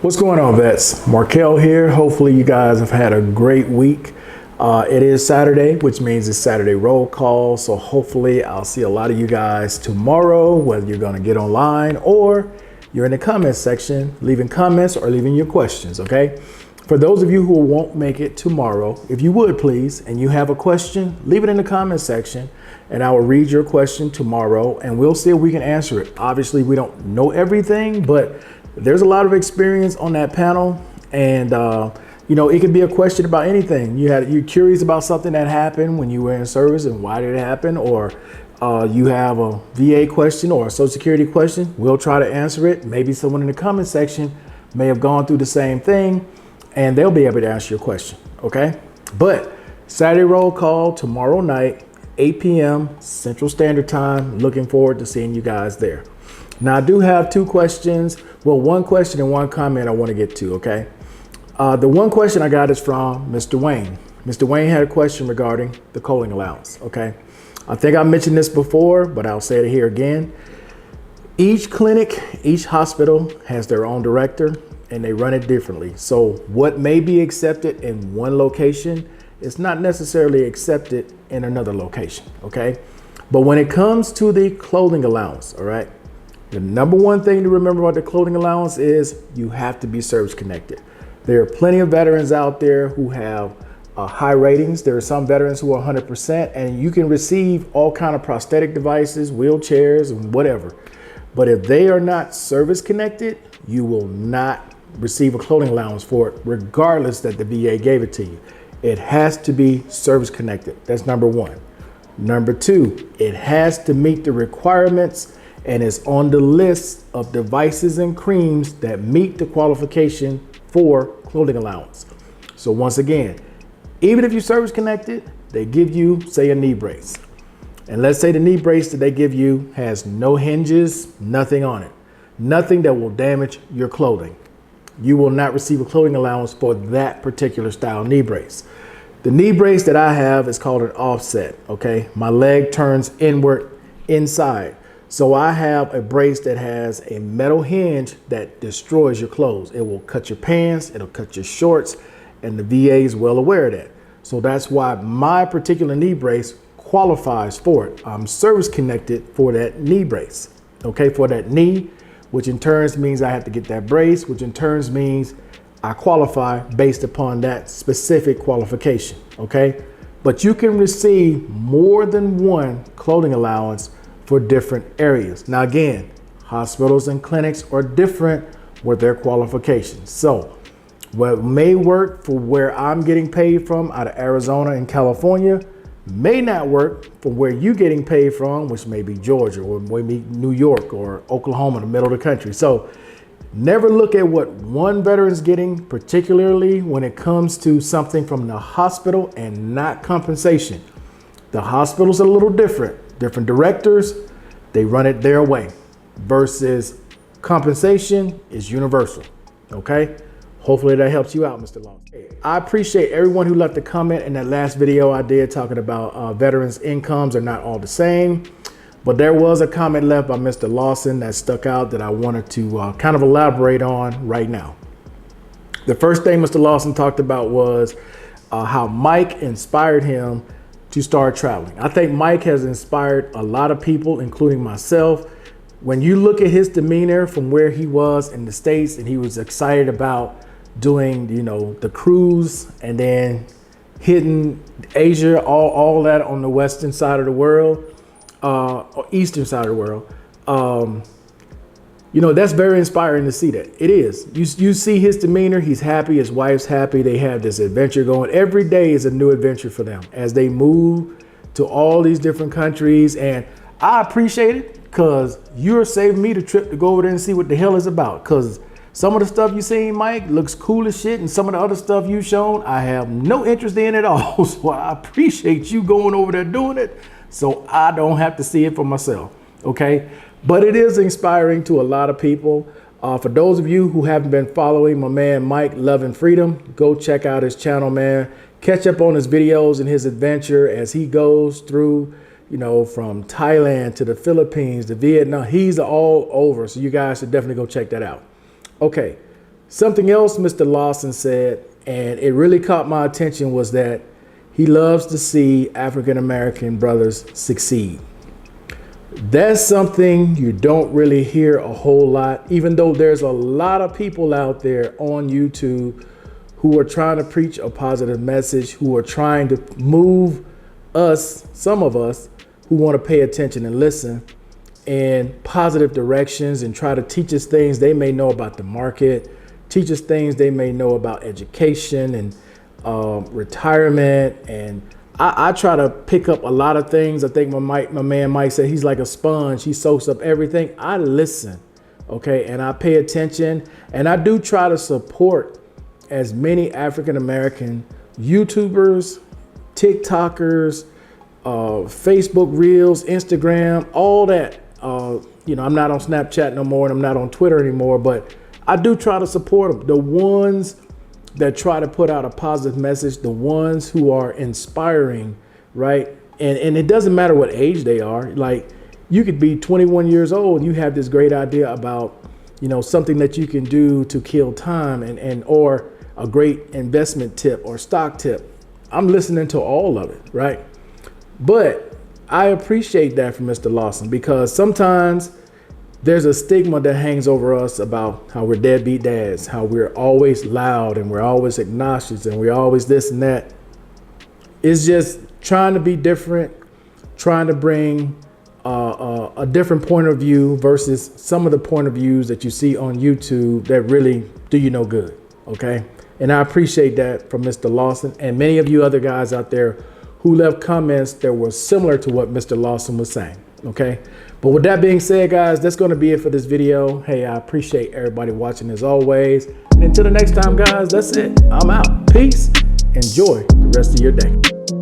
What's going on, vets? Markel here. Hopefully you guys have had a great week. It is Saturday, which means it's Saturday roll call. So hopefully I'll see a lot of you guys tomorrow, whether you're going to get online or you're in the comments section, leaving comments or leaving your questions. Okay. For those of you who won't make it tomorrow, if you would please, and you have a question, leave it in the comment section and I will read your question tomorrow and we'll see if we can answer it. Obviously we don't know everything, but there's a lot of experience on that panel, and it could be a question about anything. You're curious about something that happened when you were in service and why did it happen, or you have a VA question or a Social Security question. We'll try to answer it. Maybe someone in the comment section may have gone through the same thing, and they'll be able to answer your question. Okay, but Saturday roll call tomorrow night, 8 p.m. Central Standard Time. Looking forward to seeing you guys there. Now I do have two questions. Well, one question and one comment I want to get to, okay? The one question I got is from Mr. Wayne. Mr. Wayne had a question regarding the cooling allowance, okay? I think I mentioned this before, but I'll say it here again. Each clinic, each hospital has their own director and they run it differently. So what may be accepted in one location is not necessarily accepted in another location, okay? But when it comes to the clothing allowance, all right? The number one thing to remember about the clothing allowance is you have to be service connected. There are plenty of veterans out there who have high ratings. There are some veterans who are 100%, and you can receive all kind of prosthetic devices, wheelchairs, and whatever. But if they are not service connected, you will not receive a clothing allowance for it, regardless that the VA gave it to you. It has to be service connected. That's number one. Number two, it has to meet the requirements and is on the list of devices and creams that meet the qualification for clothing allowance. So once again, even if you're service connected, they give you, say, a knee brace. And let's say the knee brace that they give you has no hinges, nothing on it, nothing that will damage your clothing. You will not receive a clothing allowance for that particular style knee brace. The knee brace that I have is called an offset, okay? My leg turns inward inside. So I have a brace that has a metal hinge that destroys your clothes. It will cut your pants, it'll cut your shorts, and the VA is well aware of that. So that's why my particular knee brace qualifies for it. I'm service connected for that knee brace, okay, for that knee, which in turns means I have to get that brace, which in turns means I qualify based upon that specific qualification, okay? But you can receive more than one clothing allowance for different areas. Now again, hospitals and clinics are different with their qualifications. So what may work for where I'm getting paid from out of Arizona and California may not work for where you're getting paid from, which may be Georgia or maybe New York or Oklahoma in the middle of the country. So never look at what one veteran's getting, particularly when it comes to something from the hospital and not compensation. The hospitals are a little different. Different directors, they run it their way, versus compensation is universal, okay? Hopefully that helps you out, Mr. Long. I appreciate everyone who left a comment in that last video I did talking about veterans' incomes are not all the same, but there was a comment left by Mr. Lawson that stuck out that I wanted to kind of elaborate on right now. The first thing Mr. Lawson talked about was how Mike inspired him to start traveling. I think Mike has inspired a lot of people, including myself. When you look at his demeanor from where he was in the States and he was excited about doing, the cruise and then hitting Asia, all that on the western side of the world, or eastern side of the world, that's very inspiring to see that. It is. You see his demeanor. He's happy. His wife's happy. They have this adventure going. Every day is a new adventure for them as they move to all these different countries. And I appreciate it because you're saving me the trip to go over there and see what the hell it's about. Because some of the stuff you seen, Mike, looks cool as shit. And some of the other stuff you've shown, I have no interest in at all. So I appreciate you going over there doing it so I don't have to see it for myself. Okay. But it is inspiring to a lot of people. For those of you who haven't been following my man Mike Love and Freedom, go check out his channel, man. Catch up on his videos and his adventure as he goes through, from Thailand to the Philippines to Vietnam. He's all over, so you guys should definitely go check that out. Okay, Something else Mr. Lawson said, and it really caught my attention, was that he loves to see African American brothers succeed. That's something you don't really hear a whole lot, even though there's a lot of people out there on YouTube who are trying to preach a positive message, who are trying to move us, some of us, who want to pay attention and listen in positive directions and try to teach us things they may know about the market, teach us things they may know about education and retirement. And I try to pick up a lot of things. I think my man Mike said he's like a sponge. He soaks up everything. I listen, okay, and I pay attention, and I do try to support as many African American YouTubers, TikTokers, Facebook Reels, Instagram, all that. I'm not on Snapchat no more, and I'm not on Twitter anymore, but I do try to support them. The ones that try to put out a positive message, the ones who are inspiring, right? And it doesn't matter what age they are. Like, you could be 21 years old and you have this great idea about, something that you can do to kill time or a great investment tip or stock tip. I'm listening to all of it, right? But I appreciate that from Mr. Lawson, because sometimes there's a stigma that hangs over us about how we're deadbeat dads, how we're always loud and we're always obnoxious and we're always this and that. It's just trying to be different, trying to bring a different point of view versus some of the point of views that you see on YouTube that really do you no good, okay? And I appreciate that from Mr. Lawson and many of you other guys out there who left comments that were similar to what Mr. Lawson was saying, okay? But with that being said, guys, that's going to be it for this video. Hey, I appreciate everybody watching as always. And until the next time, guys, that's it. I'm out. Peace. Enjoy the rest of your day.